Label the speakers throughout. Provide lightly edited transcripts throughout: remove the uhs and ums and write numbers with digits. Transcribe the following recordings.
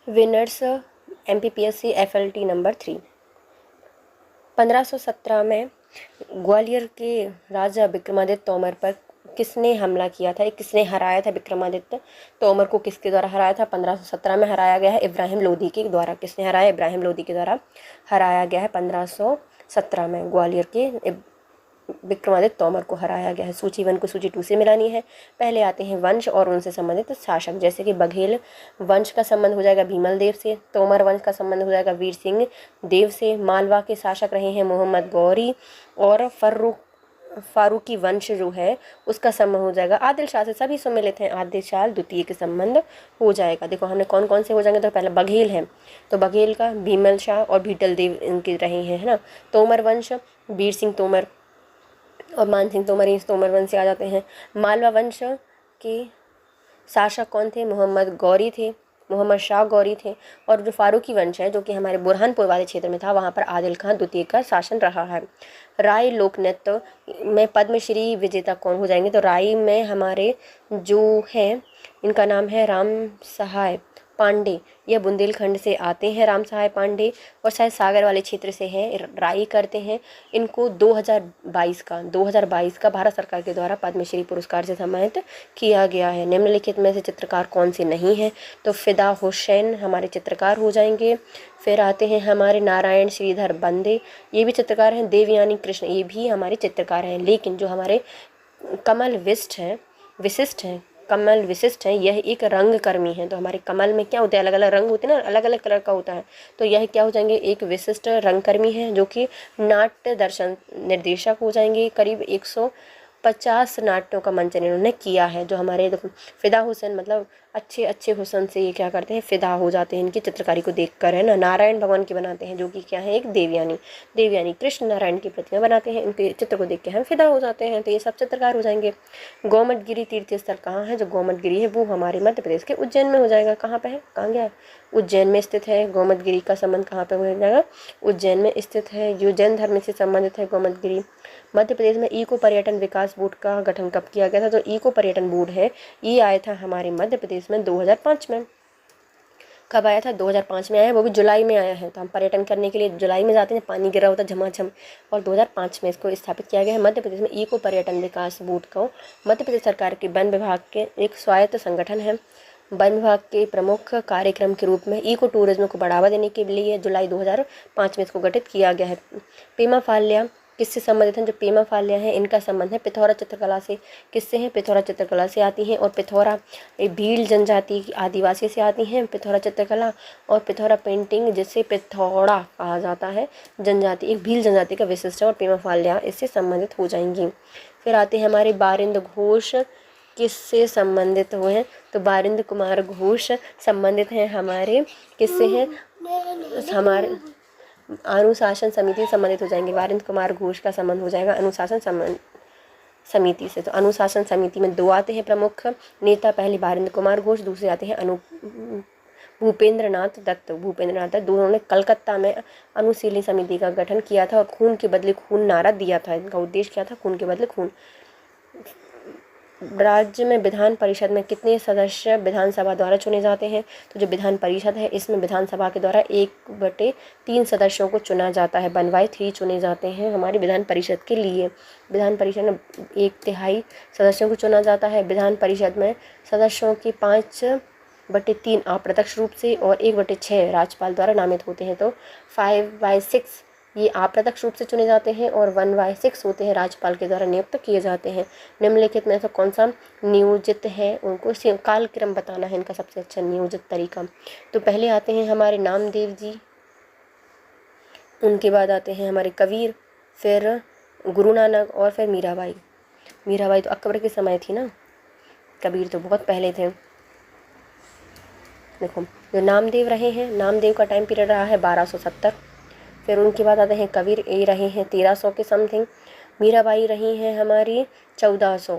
Speaker 1: Winners MPPSC FLT number 3। 1517 में ग्वालियर के राजा विक्रमादित्य तोमर पर किसने हमला किया था, किसने हराया था विक्रमादित्य तोमर को, किसके द्वारा हराया था? 1517 में हराया गया है इब्राहिम लोदी के द्वारा। किसने हराया? इब्राहिम लोदी के द्वारा हराया गया है 1517 में। ग्वालियर के विक्रमादित्य तोमर को हराया गया है। सूची 1 को सूची 2 से मिलानी है। पहले आते हैं वंश और उनसे संबंधित शासक, जैसे कि बघेल वंश का संबंध हो जाएगा भीमल देव से, तोमर वंश का संबंध हो जाएगा वीर सिंह देव से, मालवा के शासक रहे हैं मोहम्मद गौरी, और फारूकी वंश जो है उसका संबंध हो जाएगा आदिल शाह से। सभी सम्मिलित हैं, आदिल शाह द्वितीय के संबंध हो जाएगा। देखो हमने कौन कौन से हो जाएंगे, तो पहला बघेल है, तो बघेल का भीमल शाह और भीटल देव इनके रहे हैं, है ना। तोमर वंश वीर सिंह तोमर और मान सिंह तोमर, इस तोमर वंश से आ जाते हैं। मालवा वंश के शासक कौन थे? मोहम्मद गौरी थे, मोहम्मद शाह गौरी थे। और जो फारूकी वंश है, जो कि हमारे बुरहानपुर वाले क्षेत्र में था, वहाँ पर आदिल खान द्वितीय का शासन रहा है। राय लोक नृत्य में पद्मश्री विजेता कौन हो जाएंगे? तो राय में हमारे जो है इनका नाम है राम सहाय पांडे। यह बुंदेलखंड से आते हैं राम सहाय पांडे, और शायद सागर वाले क्षेत्र से हैं, राई करते हैं। इनको 2022 का भारत सरकार के द्वारा पद्मश्री पुरस्कार से सम्मानित किया गया है। निम्नलिखित में से चित्रकार कौन से नहीं हैं? तो फिदा हुसैन हमारे चित्रकार हो जाएंगे। फिर आते हैं हमारे नारायण श्रीधर बंदे, ये भी चित्रकार हैं। देवयानी कृष्ण, ये भी हमारे चित्रकार हैं। लेकिन जो हमारे कमल विशिष्ट है, यह एक रंगकर्मी है। तो हमारे कमल में क्या होते हैं? अलग अलग रंग होते हैं ना, अलग अलग कलर का होता है। तो यह क्या हो जाएंगे? एक विशिष्ट रंगकर्मी है, जो कि नाट्य दर्शन निर्देशक हो जाएंगे। करीब 150 नाट्यों का मंचन इन्होंने किया है। जो हमारे देखो फिदा हुसैन, मतलब अच्छे हुसन से ये क्या करते हैं? फिदा हो जाते हैं इनकी चित्रकारी को देखकर, है ना। नारायण भगवान की बनाते हैं, जो कि क्या है? एक देवयानी कृष्ण नारायण की प्रतिमा बनाते हैं, इनके चित्र को देख के हम फिदा हो जाते हैं। तो ये सब चित्रकार हो जाएंगे। गोमटगिरी तीर्थ स्थल कहाँ है? जो गोमटगिरी है वो हमारे मध्य प्रदेश के उज्जैन में हो जाएगा। कहाँ पे है? कहाँ गया? उज्जैन में स्थित है। गोमटगिरी का संबंध कहाँ पे हो जाएगा? उज्जैन में स्थित है। ये जैन धर्म से संबंधित है गोमटगिरी। मध्य प्रदेश में इको पर्यटन विकास बोर्ड का गठन कब किया गया था? तो इको पर्यटन बोर्ड है, ये आया था हमारे मध्य प्रदेश में 2005 में। कब आया था? 2005 में आया है, वो भी जुलाई में आया है। तो हम पर्यटन करने के लिए जुलाई में जाते हैं, पानी गिरा होता है झमाझम, और 2005 में इसको स्थापित किया गया है। मध्य प्रदेश में इको पर्यटन विकास बोर्ड को मध्य प्रदेश सरकार के वन विभाग के एक स्वायत्त संगठन है। वन विभाग के प्रमुख कार्यक्रम के रूप में इको टूरिज्म को बढ़ावा देने के लिए जुलाई 2005 में इसको गठित किया गया है। पेमा फाल्या किससे संबंधित हैं? जो पेमा फाल्या हैं इनका संबंध है पिथौरा चित्रकला से। किससे हैं? पिथौरा चित्रकला से आती हैं। और पिथौरा भील जनजाति की आदिवासी से आती हैं पिथौरा चित्रकला, और पिथौरा पेंटिंग जिसे पिथौरा कहा जाता है जनजाति, एक भील जनजाति का विशिष्ट है, और पेमा फाल्या इससे संबंधित हो जाएंगी। फिर आते हैं हमारे बारिंद घोष, किससे संबंधित हुए हैं? तो बारिंद कुमार घोष संबंधित हैं हमारे, किससे हैं? हमारे अनुशासन समिति से संबंधित हो जाएंगे। बारिंद कुमार घोष का संबंध हो जाएगा अनुशासन समिति से। तो अनुशासन समिति में 2 आते हैं प्रमुख नेता, पहले बारिंद कुमार घोष, दूसरे आते हैं भूपेंद्र नाथ दत्त। दोनों ने कलकत्ता में अनुशीलनी समिति का गठन किया था और खून के बदले खून नारा दिया था। इनका उद्देश्य क्या था? खून के बदले खून। राज्य में विधान परिषद में कितने सदस्य विधानसभा द्वारा चुने जाते हैं? तो जो विधान परिषद है इसमें विधानसभा के द्वारा 1/3 सदस्यों को चुना जाता है। 1/3 चुने जाते हैं हमारी विधान परिषद के लिए। विधान परिषद में 1/3 सदस्यों को चुना जाता है। विधान परिषद में सदस्यों की 5/3 अप्रत्यक्ष रूप से और 1/6 राज्यपाल द्वारा नामित होते हैं। तो 5/6 ये अप्रत्यक्ष रूप से चुने जाते हैं और 1/6 होते हैं राज्यपाल के द्वारा नियुक्त किए जाते हैं। निम्नलिखित में से कौन सा नियोजित है? उनको कालक्रम बताना है इनका सबसे अच्छा नियोजित तरीका। तो पहले आते हैं हमारे नामदेव जी, उनके बाद आते हैं हमारे कबीर, फिर गुरु नानक और फिर मीराबाई। मीराबाई तो अकबर के समय थी ना, कबीर तो बहुत पहले थे। देखो जो नामदेव रहे हैं, नामदेव का टाइम पीरियड रहा है 1270। फिर उनके बाद आते हैं कबीर, ये रहे हैं 1300 के समथिंग। मीराबाई रही हैं हमारी 1400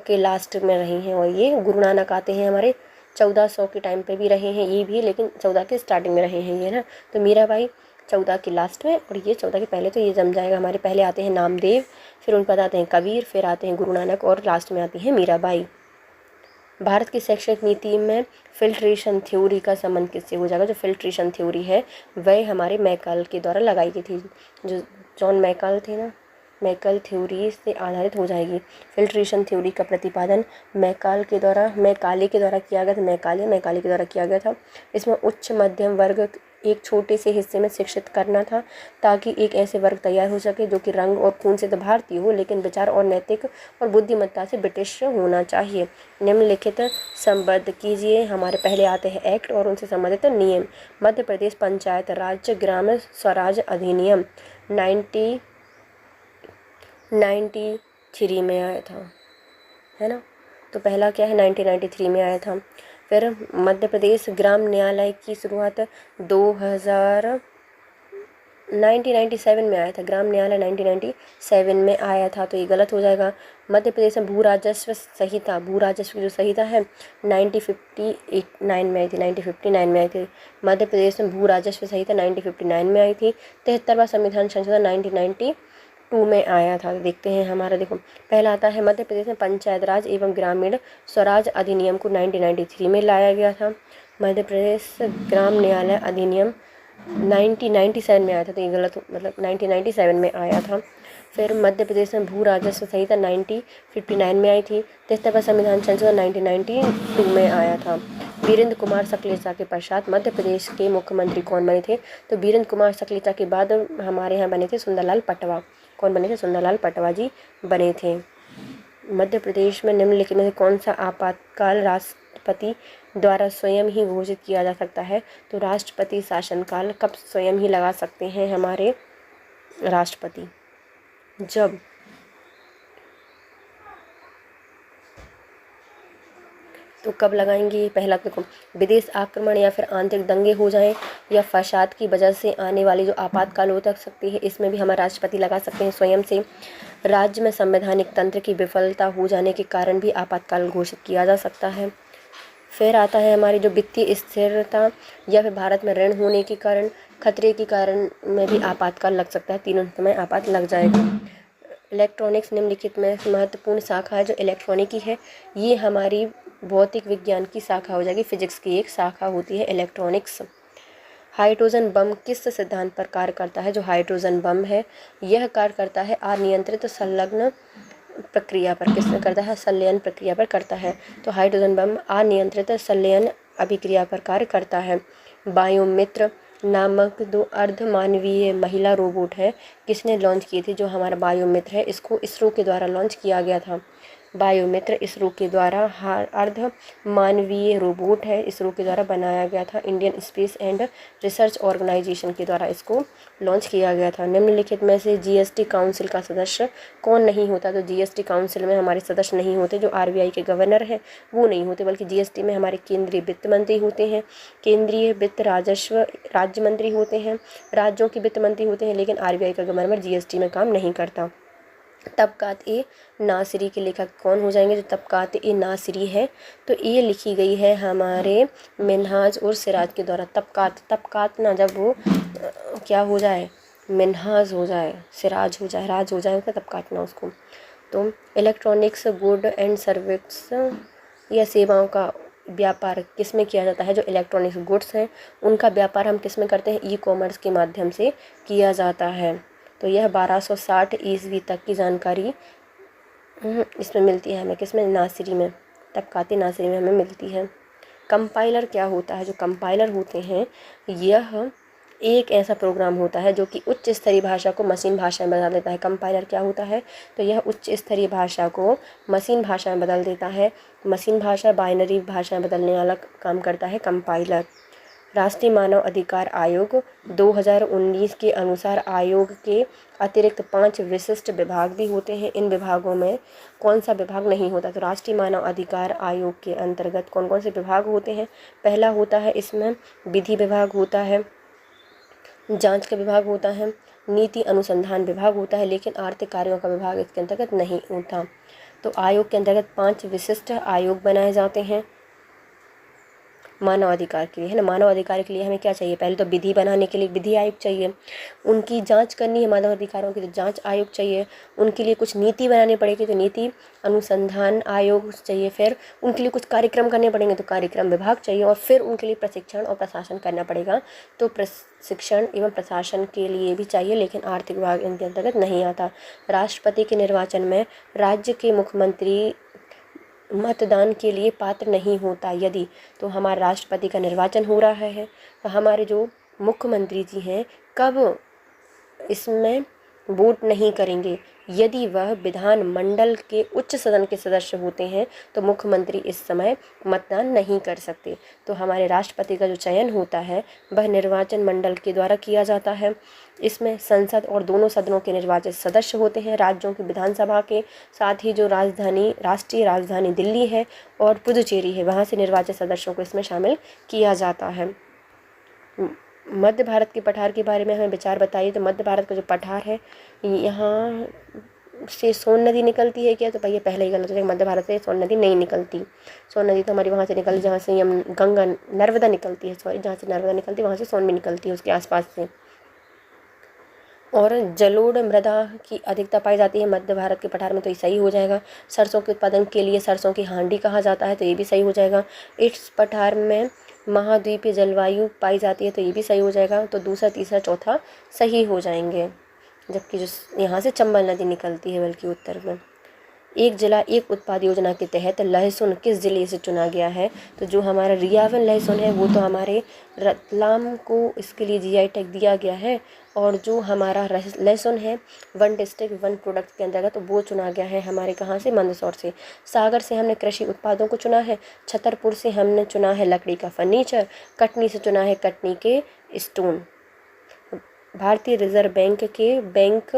Speaker 1: के लास्ट में रही हैं, और ये गुरु नानक आते हैं हमारे 1400 के टाइम पे भी रहे हैं ये भी, लेकिन 14 के स्टार्टिंग में रहे हैं ये ना। तो मीराबाई 14 के लास्ट में और ये 14 के पहले, तो ये जम जाएगा हमारे। पहले आते हैं नामदेव, फिर उनके बाद आते हैं कबीर, फिर आते हैं गुरु नानक और लास्ट में आती हैं मीराबाई। भारत की शैक्षणिक नीति में फिल्ट्रेशन थ्योरी का संबंध किससे हो जाएगा? जो फिल्ट्रेशन थ्योरी है वह हमारे मैकाल के द्वारा लगाई गई थी, जो जॉन मैकाल थे ना, मैकाल थ्योरी से आधारित हो जाएगी। फिल्ट्रेशन थ्योरी का प्रतिपादन मैकाले के द्वारा किया गया था। मैकाले के द्वारा किया गया था। इसमें उच्च मध्यम वर्ग एक छोटे से हिस्से में शिक्षित करना था, ताकि एक ऐसे वर्ग तैयार हो सके जो कि रंग और खून से तो भारतीय हो, लेकिन विचार और नैतिक और बुद्धिमत्ता से ब्रिटिश होना चाहिए। निम्नलिखित संबद्ध कीजिए। हमारे पहले आते हैं एक्ट और उनसे संबंधित नियम। मध्य प्रदेश पंचायत राज ग्राम स्वराज अधिनियम 1993 में आया था, है ना। तो पहला क्या है, 1993 में आया था। फिर मध्य प्रदेश ग्राम न्यायालय की शुरुआत 1997 में आया था। ग्राम न्यायालय 1997 में आया था, तो ये गलत हो जाएगा। मध्य प्रदेश में भू राजस्व की जो संहिता है 1959 में आई थी। 1959 में आई थी। मध्य प्रदेश में भू राजस्व संहिता 1959 में आई थी। 73वां संविधान संशोधन 1992 में आया था। देखते हैं हमारा, देखो पहला आता है मध्य प्रदेश में पंचायत राज एवं ग्रामीण स्वराज अधिनियम को 1993 में लाया गया था। मध्य प्रदेश ग्राम न्यायालय अधिनियम 1997 में आया था, तो ये गलत, मतलब 1997 में आया था। फिर मध्य प्रदेश में भू राजस्व संहिता 1959 में आई थी। 73वां संविधान संशोधन 1992 में आया था। वीरेंद्र कुमार सकलेचा के पश्चात मध्य प्रदेश के मुख्यमंत्री कौन बने थे? तो वीरेंद्र कुमार सकलेचा के बाद हमारे यहाँ बने थे सुंदरलाल पटवा। कौन बने थे? सुंदरलाल पटवा जी बने थे। मध्य प्रदेश में निम्नलिखित में से कौन सा आपातकाल राष्ट्रपति द्वारा स्वयं ही घोषित किया जा सकता है? तो राष्ट्रपति शासनकाल कब स्वयं ही लगा सकते हैं हमारे राष्ट्रपति? जब तो कब लगाएंगे? पहला देखो, विदेश आक्रमण या फिर आंतरिक दंगे हो जाएं या फसाद की वजह से आने वाली जो आपातकाल हो सकती है, इसमें भी हमारा राष्ट्रपति लगा सकते हैं स्वयं से। राज्य में संवैधानिक तंत्र की विफलता हो जाने के कारण भी आपातकाल घोषित किया जा सकता है। फिर आता है हमारी जो वित्तीय स्थिरता या फिर भारत में ऋण होने के कारण, खतरे के कारण में भी आपातकाल लग सकता है। तीनों समय आपात लग जाएगा। इलेक्ट्रॉनिक्स निम्नलिखित में महत्वपूर्ण शाखा है जो इलेक्ट्रॉनिकी है। ये हमारी भौतिक विज्ञान की शाखा हो जाएगी, फिजिक्स की एक शाखा होती है इलेक्ट्रॉनिक्स। हाइड्रोजन बम किस सिद्धांत पर कार्य करता है? जो हाइड्रोजन बम है यह कार्य करता है अनियंत्रित संलग्न प्रक्रिया पर। किस में करता है? संलयन प्रक्रिया पर करता है। तो हाइड्रोजन बम अनियंत्रित संलयन अभिक्रिया पर कार्य करता है। बायोमित्र नामक 2 अर्धमानवीय महिला रोबोट है, किसने लॉन्च किए थे? जो हमारा बायोमित्र है, इसको इसरो के द्वारा लॉन्च किया गया था। बायोमित्र इसरो के द्वारा अर्ध मानवीय रोबोट है, इसरो के द्वारा बनाया गया था। Indian space and research organisation के द्वारा इसको लॉन्च किया गया था। निम्नलिखित में से जीएसटी काउंसिल का सदस्य कौन नहीं होता? तो जीएसटी काउंसिल में हमारे सदस्य नहीं होते जो आरबीआई के गवर्नर हैं, वो नहीं होते, बल्कि जीएसटी में हमारे केंद्रीय वित्त मंत्री होते हैं। केंद्रीय वित्त राजस्व राज्य मंत्री होते हैं, राज्यों के वित्त मंत्री होते हैं, लेकिन आरबीआई का गवर्नर जीएसटी में काम नहीं करता। तबकात ए नासिरी के लेखक कौन हो जाएंगे? जो तबकात ए नासिरी है, तो ये लिखी गई है हमारे मिनहाज और सिराज के द्वारा। तबकात ना जब वो क्या हो जाए, मिनहाज हो जाए, सिराज हो जाए, राज हो जाए, उसका तब काटना उसको। तो इलेक्ट्रॉनिक्स गुड एंड सर्विस या सेवाओं का व्यापार किस में किया जाता है? जो इलेक्ट्रॉनिक्स गुड्स हैं उनका व्यापार हम किस में करते हैं? ई कॉमर्स के माध्यम से किया जाता है। तो यह 1260 ईस्वी तक की जानकारी इसमें मिलती है हमें, किसमें? नासिरी में, तबकाते नासिरी में हमें मिलती है। कंपाइलर क्या होता है? जो कंपाइलर होते हैं यह एक ऐसा प्रोग्राम होता है जो कि उच्च स्तरीय भाषा को मशीन भाषा में बदल देता है। कंपाइलर क्या होता है? तो यह उच्च स्तरीय भाषा को मशीन भाषा में बदल देता है। मशीन भाषा बाइनरी भाषा में बदलने वाला काम करता है कंपाइलर। राष्ट्रीय मानव अधिकार आयोग 2019 के अनुसार आयोग के अतिरिक्त 5 विशिष्ट विभाग भी होते हैं। इन विभागों में कौन सा विभाग नहीं होता? तो राष्ट्रीय मानव अधिकार आयोग के अंतर्गत कौन कौन से विभाग होते हैं? पहला होता है इसमें विधि विभाग होता है, जांच का विभाग होता है, नीति अनुसंधान विभाग होता है, लेकिन आर्थिक कार्यों का विभाग इसके अंतर्गत नहीं होता। तो आयोग के अंतर्गत 5 विशिष्ट आयोग बनाए जाते हैं। मानव अधिकार के लिए, है ना। मानव अधिकार के लिए हमें क्या चाहिए, पहले तो विधि बनाने के लिए विधि आयोग चाहिए, उनकी जांच करनी है मानव अधिकारों की तो जांच आयोग चाहिए, उनके लिए कुछ नीति बनानी पड़ेगी तो नीति अनुसंधान आयोग चाहिए, फिर उनके लिए कुछ कार्यक्रम करने पड़ेंगे तो कार्यक्रम विभाग चाहिए, और फिर उनके लिए प्रशिक्षण और प्रशासन करना पड़ेगा तो प्रशिक्षण एवं प्रशासन के लिए भी चाहिए, लेकिन आर्थिक विभाग इनके अंतर्गत नहीं आता। राष्ट्रपति के निर्वाचन में राज्य के मुख्यमंत्री मतदान के लिए पात्र नहीं होता यदि, तो हमारे राष्ट्रपति का निर्वाचन हो रहा है तो हमारे जो मुख्यमंत्री जी हैं कब इसमें वोट नहीं करेंगे, यदि वह विधान मंडल के उच्च सदन के सदस्य होते हैं तो मुख्यमंत्री इस समय मतदान नहीं कर सकते। तो हमारे राष्ट्रपति का जो चयन होता है वह निर्वाचन मंडल के द्वारा किया जाता है। इसमें संसद और दोनों सदनों के निर्वाचित सदस्य होते हैं, राज्यों की विधानसभा के, साथ ही जो राष्ट्रीय राजधानी दिल्ली है और पुदुचेरी है वहाँ से निर्वाचित सदस्यों को इसमें शामिल किया जाता है। मध्य भारत के पठार के बारे में हमें विचार बताइए। तो मध्य भारत का जो पठार है यहाँ से सोन नदी निकलती है क्या, तो भैया पहले ही गलत हो जाएगा, मध्य भारत से सोन नदी नहीं निकलती। सोन नदी तो हमारी वहाँ से निकलती जहाँ से गंगा नर्मदा निकलती है, सॉरी, जहाँ से नर्मदा निकलती है वहाँ से सोन भी निकलती है उसके आसपास से। और जलोढ़ मृदा की अधिकता पाई जाती है मध्य भारत के पठार में, तो ये सही हो जाएगा। सरसों के उत्पादन के लिए सरसों की हांडी कहा जाता है, तो ये भी सही हो जाएगा। इस पठार में महाद्वीपीय जलवायु पाई जाती है, तो ये भी सही हो जाएगा। तो दूसरा, तीसरा, चौथा सही हो जाएंगे। जबकि जो यहाँ से चंबल नदी निकलती है बल्कि उत्तर में। एक जिला एक उत्पाद योजना के तहत लहसुन किस जिले से चुना गया है, तो जो हमारा रियावन लहसुन है वो तो हमारे रतलाम को इसके लिए जीआई टैग दिया गया है, और जो हमारा लहसुन है वन डिस्ट्रिक्ट वन प्रोडक्ट के अंतर्गत तो वो चुना गया है हमारे कहाँ से, मंदसौर से। सागर से हमने कृषि उत्पादों को चुना है, छतरपुर से हमने चुना है लकड़ी का फर्नीचर, कटनी से चुना है कटनी के स्टोन। भारतीय रिजर्व बैंक के बैंक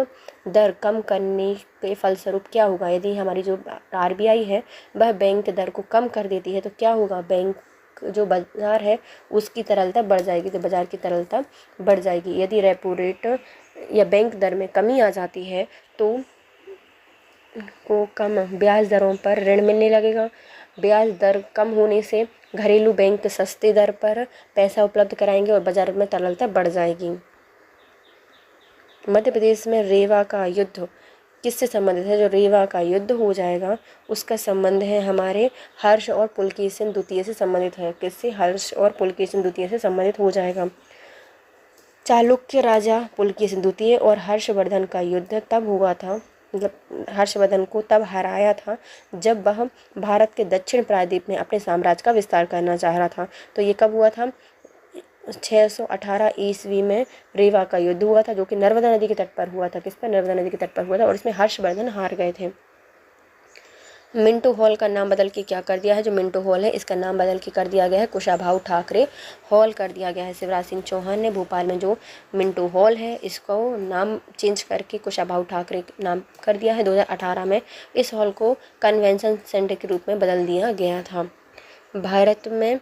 Speaker 1: दर कम करने के फलस्वरूप क्या होगा, यदि हमारी जो आरबीआई है वह बैंक दर को कम कर देती है तो क्या होगा, बैंक जो बाजार है उसकी तरलता बढ़ जाएगी, तो बाजार की तरलता बढ़ जाएगी। यदि रेपो रेट या बैंक दर में कमी आ जाती है तो को कम ब्याज दरों पर ऋण मिलने लगेगा। ब्याज दर कम होने से घरेलू बैंक सस्ते दर पर पैसा उपलब्ध कराएंगे और बाजार में तरलता बढ़ जाएगी। मध्य प्रदेश में रेवा का युद्ध किससे संबंधित है, जो रेवा का युद्ध हो जाएगा उसका संबंध है हमारे हर्ष और पुलकेशिन द्वितीय से संबंधित है। किससे, हर्ष और पुलकेशिन द्वितीय से संबंधित हो जाएगा। चालुक्य राजा पुलकेशिन द्वितीय और हर्षवर्धन का युद्ध तब हुआ था, मतलब हर्षवर्धन को तब हराया था जब वह भारत के दक्षिण प्रायद्वीप में अपने साम्राज्य का विस्तार करना चाह रहा था। तो ये कब हुआ था, 618 ईस्वी में रेवा का युद्ध हुआ था, जो कि नर्मदा नदी के तट पर हुआ था। किस पर, नर्मदा नदी के तट पर हुआ था, और इसमें हर्षवर्धन हार गए थे। मिंटो हॉल का नाम बदल के क्या कर दिया है, जो मिंटो हॉल है इसका नाम बदल के कर दिया गया है कुशाभाऊ ठाकरे हॉल कर दिया गया है। शिवराज सिंह चौहान ने भोपाल में जो मिंटो हॉल है इसको नाम चेंज करके कुशाभाऊ ठाकरे नाम कर दिया है 2018 में। इस हॉल को कन्वेंशन सेंटर के रूप में बदल दिया गया था। भारत में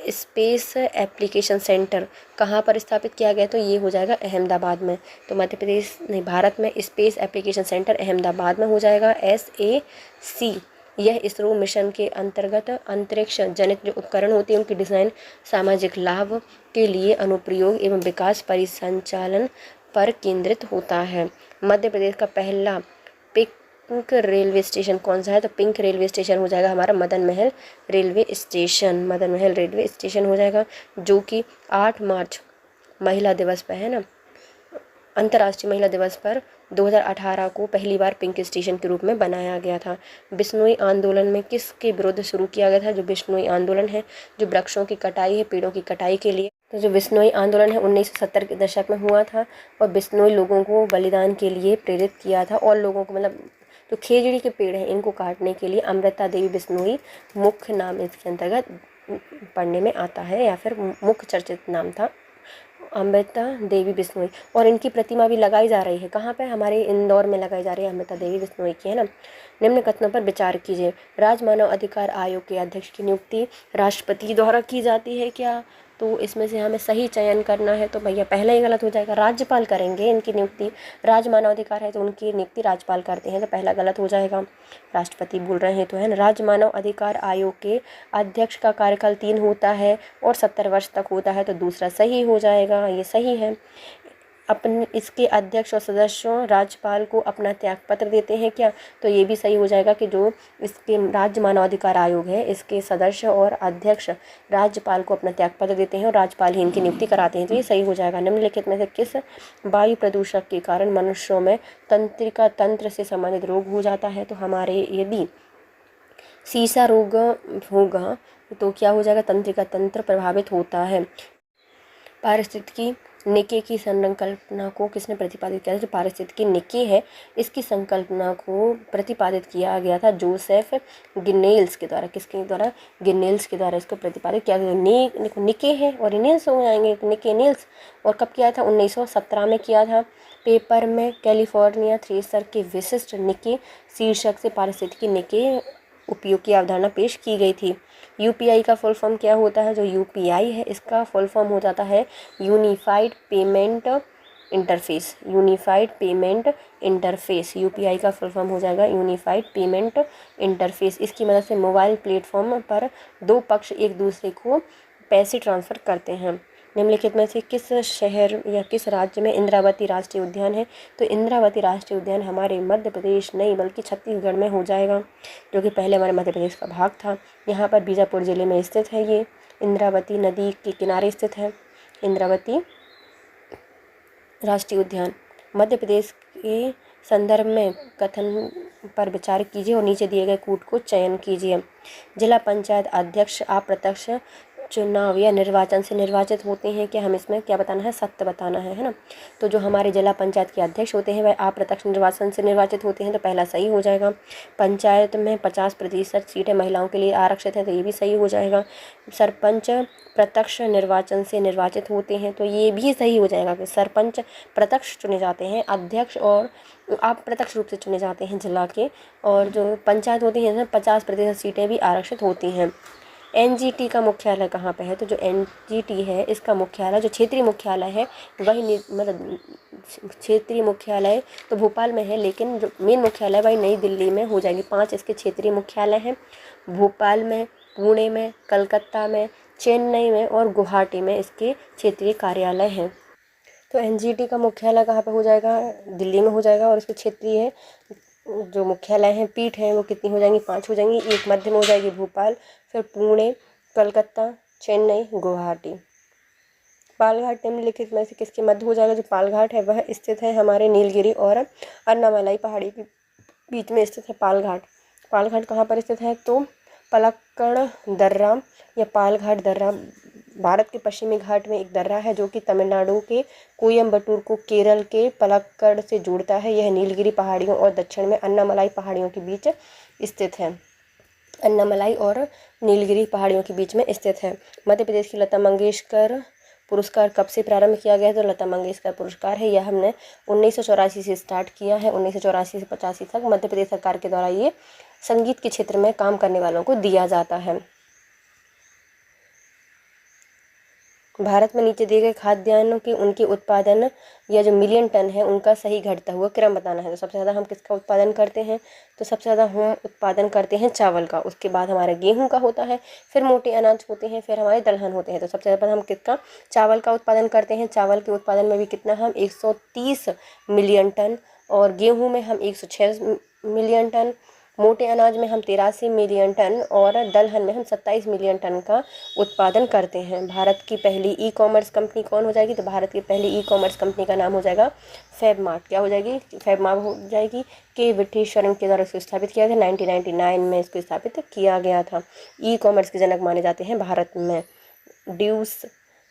Speaker 1: स्पेस एप्लीकेशन सेंटर कहाँ पर स्थापित किया गया, तो ये हो जाएगा अहमदाबाद में। तो मध्य प्रदेश नहीं, भारत में स्पेस एप्लीकेशन सेंटर अहमदाबाद में हो जाएगा, SAC। यह इसरो मिशन के अंतर्गत अंतरिक्ष जनित जो उपकरण होते हैं उनकी डिज़ाइन, सामाजिक लाभ के लिए अनुप्रयोग एवं विकास परिसंचालन पर केंद्रित होता है। मध्य प्रदेश का पहला पिंक रेलवे स्टेशन कौन सा है, तो पिंक रेलवे स्टेशन हो जाएगा हमारा Madan Mahal railway station. Madan Mahal railway station हो जाएगा, जो कि 8 मार्च महिला दिवस पर है ना, अंतर्राष्ट्रीय महिला दिवस पर 2018 को पहली बार पिंक स्टेशन के रूप में बनाया गया था। बिश्नोई आंदोलन में किसके विरुद्ध शुरू किया गया था, जो बिश्नोई आंदोलन है जो वृक्षों की कटाई है, पेड़ों की कटाई के लिए। तो जो बिश्नोई आंदोलन है 1970 के दशक में हुआ था और बिश्नोई लोगों को बलिदान के लिए प्रेरित किया था, और लोगों को मतलब जो खेजड़ी के पेड़ हैं इनको काटने के लिए अमृता देवी बिश्नोई मुख्य नाम इसके अंतर्गत पढ़ने में आता है, या फिर मुख्य चर्चित नाम था अमृता देवी बिश्नोई। और इनकी प्रतिमा भी लगाई जा रही है, कहाँ पे, हमारे इंदौर में लगाई जा रही है अमृता देवी बिश्नोई की, है ना। निम्न कथनों पर विचार कीजिए। राज्य मानव अधिकार आयोग के अध्यक्ष की नियुक्ति राष्ट्रपति द्वारा की जाती है क्या, तो इसमें से हमें सही चयन करना है। तो भैया पहला ही गलत हो जाएगा, राज्यपाल करेंगे इनकी नियुक्ति, राज मानवाधिकार है तो उनकी नियुक्ति राज्यपाल करते हैं, तो पहला गलत हो जाएगा। राष्ट्रपति बोल रहे हैं तो है ना। राज्य मानव अधिकार आयोग के अध्यक्ष का कार्यकाल 3 होता है और 70 वर्ष तक होता है, तो दूसरा सही हो जाएगा, ये सही है। अपने इसके अध्यक्ष और सदस्यों राज्यपाल को अपना त्याग पत्र देते हैं क्या, तो ये भी सही हो जाएगा कि जो इसके राज्य मानवाधिकार आयोग है इसके सदस्य और अध्यक्ष राज्यपाल को अपना त्याग पत्र देते हैं और राज्यपाल ही इनकी नियुक्ति कराते हैं, तो ये सही हो जाएगा। निम्नलिखित में से किस वायु प्रदूषक के कारण मनुष्यों में तंत्रिका तंत्र से संबंधित रोग हो जाता है, तो हमारे यदि सीसा रोग होगा तो क्या हो जाएगा, तंत्रिका तंत्र प्रभावित होता है। पारिस्थितिकी निके की संकल्पना को किसने प्रतिपादित किया था, जो पारिस्थितिकी निके है इसकी संकल्पना को प्रतिपादित किया गया था जोसेफ गिनेल्स के द्वारा। किसके द्वारा, गिनेल्स के द्वारा इसको प्रतिपादित किया गया। निके है और इनेल्स हो जाएंगे, निके नील्स। और कब किया था, 1917 में किया था। पेपर में कैलिफोर्निया थ्रेसर के विशिष्ट निके शीर्षक से पारिस्थितिकी निके उपयोग की अवधारणा पेश की गई थी। यूपीआई का फुल फॉर्म क्या होता है, जो यूपीआई है इसका फुल फॉर्म हो जाता है unified payment interface. Unified payment interface UPI का फुल फॉर्म हो जाएगा यूनिफाइड पेमेंट इंटरफेस। इसकी मदद से मोबाइल प्लेटफॉर्म पर दो पक्ष एक दूसरे को पैसे ट्रांसफ़र करते हैं। निम्नलिखित में से किस शहर या किस राज्य में इंद्रावती राष्ट्रीय उद्यान है, तो इंद्रावती राष्ट्रीय उद्यान हमारे मध्य प्रदेश नहीं बल्कि छत्तीसगढ़ में हो जाएगा, जो कि पहले हमारे मध्य प्रदेश का भाग था। यहाँ पर बीजापुर ज़िले में स्थित है, ये इंद्रावती नदी के किनारे स्थित है इंद्रावती राष्ट्रीय उद्यान। मध्य प्रदेश के संदर्भ में कथन पर विचार कीजिए और नीचे दिए गए कूट को चयन कीजिए। जिला पंचायत अध्यक्ष अप्रत्यक्ष चुनाव या निर्वाचन से निर्वाचित होते हैं, क्या हम इसमें क्या बताना है, सत्य बताना है ना। तो जो हमारे जिला पंचायत के अध्यक्ष होते हैं वह अप्रत्यक्ष निर्वाचन से निर्वाचित होते हैं, तो पहला सही हो जाएगा। पंचायत में 50% सीटें महिलाओं के लिए आरक्षित हैं, तो ये भी सही हो जाएगा। सरपंच प्रत्यक्ष निर्वाचन से निर्वाचित होते हैं, तो ये भी सही हो जाएगा कि सरपंच प्रत्यक्ष चुने जाते हैं, अध्यक्ष और अप्रत्यक्ष रूप से चुने जाते हैं जिला के। और जो पंचायत होती है 50% सीटें भी आरक्षित होती हैं। एनजीटी का मुख्यालय कहाँ पे है, तो जो एनजीटी है इसका मुख्यालय जो क्षेत्रीय मुख्यालय है वही मतलब क्षेत्रीय मुख्यालय तो भोपाल में है, लेकिन जो मेन मुख्यालय वही नई दिल्ली में हो जाएगी। 5 इसके क्षेत्रीय मुख्यालय हैं, भोपाल में, पुणे में, कलकत्ता में, चेन्नई में और गुवाहाटी में इसके क्षेत्रीय कार्यालय हैं। तो एनजीटी का मुख्यालय कहाँ पे हो जाएगा, दिल्ली में हो जाएगा। और इसके क्षेत्रीय जो मुख्यालय हैं पीठ हैं वो कितनी हो जाएंगी, 5 हो जाएंगी। एक मध्य में हो जाएगी भोपाल, फिर पुणे, कलकत्ता, चेन्नई, गुवाहाटी। पालघाट निम्नलिखित में से किसके मध्य हो जाएगा, जो पालघाट है वह स्थित है हमारे नीलगिरी और अन्नामलाई पहाड़ी के बीच में स्थित है पालघाट। पालघाट कहाँ पर स्थित है, तो पलक्कड़ दर्रा या पालघाट दर्रा भारत के पश्चिमी घाट में एक दर्रा है जो कि तमिलनाडु के कोयम्बटूर को केरल के पलक्कड़ से जोड़ता है। यह नीलगिरी पहाड़ियों और दक्षिण में अन्नामलाई पहाड़ियों के बीच स्थित है। अन्नामलाई और नीलगिरी पहाड़ियों के बीच में स्थित है। मध्य प्रदेश की लता मंगेशकर पुरस्कार कब से प्रारंभ किया गया है, तो लता मंगेशकर पुरस्कार है यह हमने 1984 से स्टार्ट किया है। 1984 से 85 तक मध्य प्रदेश सरकार के द्वारा ये संगीत के क्षेत्र में काम करने वालों को दिया जाता है। भारत में नीचे दिए गए खाद्यान्नों के उनके उत्पादन या जो मिलियन टन है उनका सही घटता हुआ क्रम बताना है। तो सबसे ज़्यादा हम किसका उत्पादन करते हैं, तो सबसे ज़्यादा हम उत्पादन करते हैं चावल का, उसके बाद हमारा गेहूं का होता है, फिर मोटे अनाज होते हैं, फिर हमारे दलहन होते हैं। तो सबसे ज़्यादा हम किसका, चावल का उत्पादन करते हैं। चावल के उत्पादन में भी कितना, हम 130 मिलियन टन, और गेहूँ में हम 106 मिलियन टन, मोटे अनाज में हम 83 मिलियन टन और दलहन में हम 27 मिलियन टन का उत्पादन करते हैं। भारत की पहली ई कॉमर्स कंपनी कौन हो जाएगी, तो भारत की पहली ई कॉमर्स कंपनी का नाम हो जाएगा फैबमार्ट। क्या हो जाएगी, फैबमार्ट हो जाएगी। के विठेश्वरन के द्वारा इसको स्थापित किया गया, 1999 में इसको स्थापित किया गया था। ई कॉमर्स के जनक माने जाते हैं भारत में। ड्यूस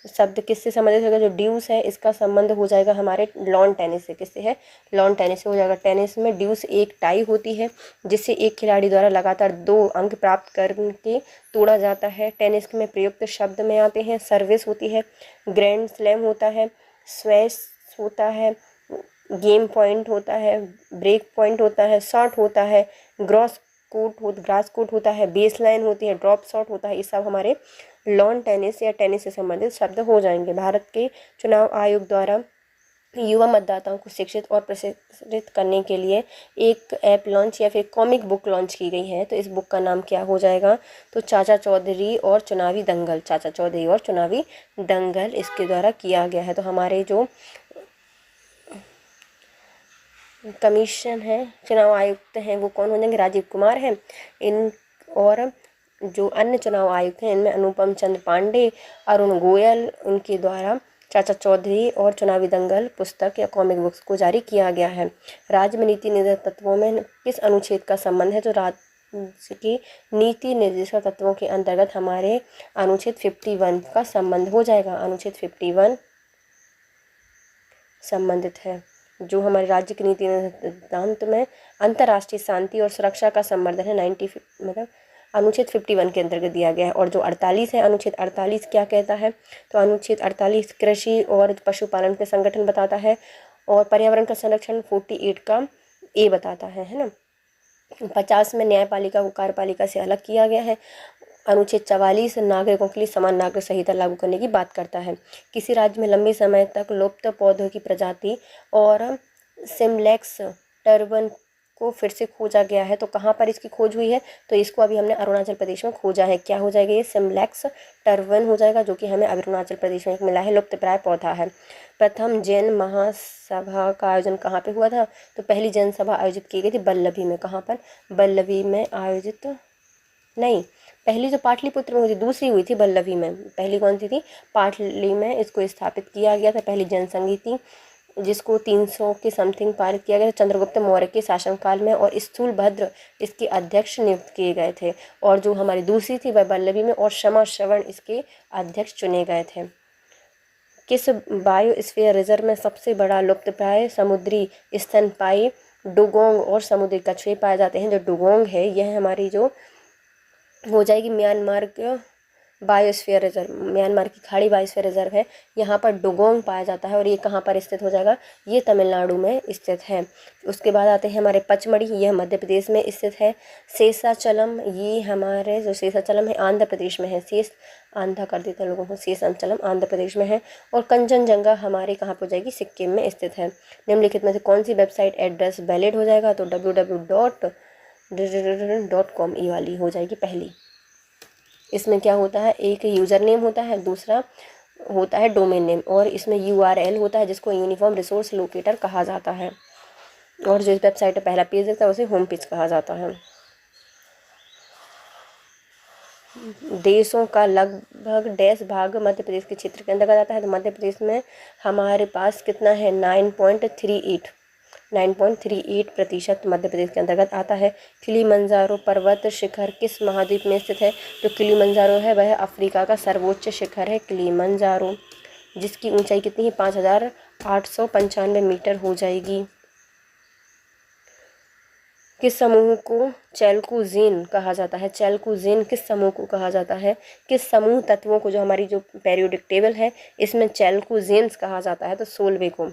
Speaker 1: शब्द किससे संबंधित होगा, जो ड्यूस है इसका संबंध हो जाएगा हमारे लॉन टेनिस से। किससे है, लॉन टेनिस से हो जाएगा। टेनिस में ड्यूस एक टाई होती है जिससे एक खिलाड़ी द्वारा लगातार 2 अंक प्राप्त करके तोड़ा जाता है। टेनिस में प्रयुक्त शब्द में आते हैं, सर्विस होती है, ग्रैंड स्लैम होता है, स्वैश होता है, गेम पॉइंट होता है, ब्रेक पॉइंट होता है, शॉट होता है, ग्रास कोर्ट होता है, बेस लाइन होती है, ड्रॉप शॉट होता है। ये सब हमारे लॉन टेनिस या टेनिस से संबंधित शब्द हो जाएंगे। भारत के चुनाव आयोग द्वारा युवा मतदाताओं को शिक्षित और प्रशिक्षित करने के लिए एक ऐप लॉन्च या फिर कॉमिक बुक लॉन्च की गई है। तो इस बुक का नाम क्या हो जाएगा? तो चाचा चौधरी और चुनावी दंगल, चाचा चौधरी और चुनावी दंगल इसके द्वारा किया गया है। तो हमारे जो कमीशन है, चुनाव आयुक्त हैं, वो कौन हो जाएंगे? राजीव कुमार हैं। इन और जो अन्य चुनाव आयुक्त हैं इनमें अनुपम चंद्र पांडे, अरुण गोयल, उनके द्वारा चाचा चौधरी और चुनावी दंगल पुस्तक या कॉमिक बुक्स को जारी किया गया है। राज्य में नीति निर्देशक तत्वों में किस अनुच्छेद का संबंध है? तो राज्य की नीति निर्देशक तत्वों के अंतर्गत हमारे अनुच्छेद 51 का संबंध हो जाएगा। अनुच्छेद 51 संबंधित है। जो हमारे राज्य की नीति सिद्धांत में अंतर्राष्ट्रीय शांति और सुरक्षा का संवर्धन है, 90 अनुच्छेद 51 के अंतर्गत दिया गया है। और जो 48 है, अनुच्छेद 48 क्या कहता है? तो अनुच्छेद 48 कृषि और पशुपालन के संगठन बताता है, और पर्यावरण का संरक्षण 48 का ए बताता है ना। 50 में न्यायपालिका को कार्यपालिका से अलग किया गया है। अनुच्छेद 44 नागरिकों के लिए समान नागरिक संहिता लागू करने की बात करता है। किसी राज्य में लंबे समय तक लुप्त पौधों की प्रजाति और सिमलेक्स टर्बन को फिर से खोजा गया है। तो कहाँ पर इसकी खोज हुई है? तो इसको अभी हमने अरुणाचल प्रदेश में खोजा है। क्या हो जाएगा? ये सिमलेक्स टर्बन हो जाएगा, जो कि हमें अरुणाचल प्रदेश में मिला है, लुप्त प्राय पौधा है। प्रथम जैन महासभा का आयोजन कहाँ पे हुआ था? तो पहली जैन सभा आयोजित की गई थी बल्लभी में। कहाँ पर? बल्लभी में आयोजित नहीं, पहली जो पाटलिपुत्र में हुई थी, दूसरी हुई थी बल्लभी में। पहली कौन सी थी? पाटली में इसको स्थापित किया गया था, पहली जनसंघी थी, जिसको 300 के समथिंग पारित किया गया था चंद्रगुप्त मौर्य के शासनकाल में, और स्थूलभद्र इसके अध्यक्ष नियुक्त किए गए थे। और जो हमारी दूसरी थी वह बल्लभी में, और क्षमा श्रवण इसके अध्यक्ष चुने गए थे। किस बायोस्फीयर रिजर्व में सबसे बड़ा लुप्तप्राय समुद्री स्तनपायी डुगोंग और समुद्री कछुए पाए जाते हैं? जो डुगोंग है यह हमारी जो हो जाएगी म्यांमार का बायोस्फीयर रिजर्व, म्यांमार की खाड़ी बायोस्फीयर रिजर्व है, यहाँ पर डुगोंग पाया जाता है। और ये कहाँ पर स्थित हो जाएगा? ये तमिलनाडु में स्थित है। उसके बाद आते हैं हमारे पचमढ़ी, यह मध्य प्रदेश में स्थित है। शेषाचलम, ये हमारे जो शेषाचलम है आंध्र प्रदेश में है। शेष आंध्र कर देते हैं लोगों को, शेषाचलम आंध्र प्रदेश में है। और कंचनजंगा हमारे कहाँ पर हो जाएगी? सिक्किम में स्थित है। निम्नलिखित में से कौन सी वेबसाइट एड्रेस वैलिड हो जाएगा? तो www.com ये वाली हो जाएगी पहली। इसमें क्या होता है? एक यूज़र नेम होता है, दूसरा होता है डोमेन नेम, और इसमें URL होता है जिसको यूनिफॉर्म रिसोर्स लोकेटर कहा जाता है। और जो इस वेबसाइट पर पहला पेज देता है उसे होम पेज कहा जाता है। देशों का लगभग डैश भाग मध्य प्रदेश के क्षेत्र के अंतर्गत आता है। तो मध्य प्रदेश में हमारे पास कितना है? 9.38% मध्य प्रदेश के अंतर्गत आता है। किलिमंजारो पर्वत शिखर किस महाद्वीप में स्थित है? जो किलिमंजारो है वह अफ्रीका का सर्वोच्च शिखर है, किलिमंजारो, जिसकी ऊंचाई कितनी है? 5895 मीटर हो जाएगी। किस समूह को चैल्कूजीन कहा जाता है? चैल्कूजीन किस समूह को कहा जाता है? किस समूह तत्वों को, जो हमारी जो पेरियोडिक टेबल है इसमें चैल्कूजीन्स कहा जाता है? तो 16वें को।